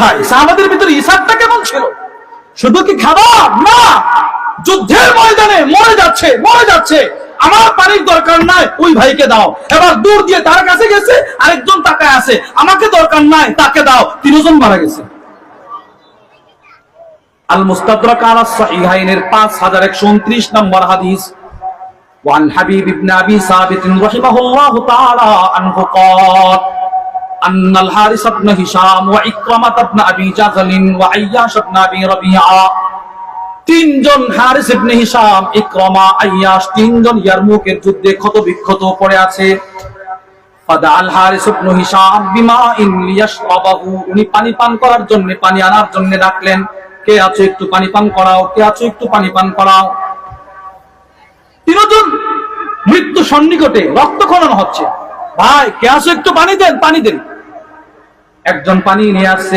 ভাই, সাহাবাদের ভিতরে ইসারটা কেমন ছিল? শুধু কি খাবার না, যুদ্ধের ময়দানে মরে যাচ্ছে, আমার পানির দরকার নাই, ওই ভাইকে দাও। এবার দূর দিয়ে তার কাছে গেছে, আরেকজন তাকায় আছে, আমাকে দরকার নাই, তাকে দাও। তিনজন মারা গেছে। আল মুস্তাদরাক আলা সাহিহাইনের 5129 নম্বর হাদিস। ওয়ান হাবিব ইবনে আবি সাবিত রাহিমাহুল্লাহু তাআলা আনহু ক্বাল আন্নাল হারিস ইবনে হিশাম ওয়া ইকরামাহ ইবনে আবি জাহল ওয়া আইয়াশ ইবনে আবি রাবিআ, তিনজন, হারিস ইবনে হিশাম, ইকরামা, আইয়াশ, তিনজন ইয়ারমুকের যুদ্ধে ক্ষতবিক্ষত পড়ে আছে। ফাদা আল হারিস ইবনে হিশাম বিমাইন লিয়াশরাবাহু, উনি পানি পান করার জন্য, পানি আনার জন্য ডাকলেন, কে আছো একটু পানি পান করাও, কে আছো একটু পানি পান করাও। তিনজন মৃত্যু সন্নিকটে, রক্তক্ষরণ হচ্ছে, ভাই কে আছো একটু পানি দেন, পানি দেন। একজন পানি নিয়ে আসছে।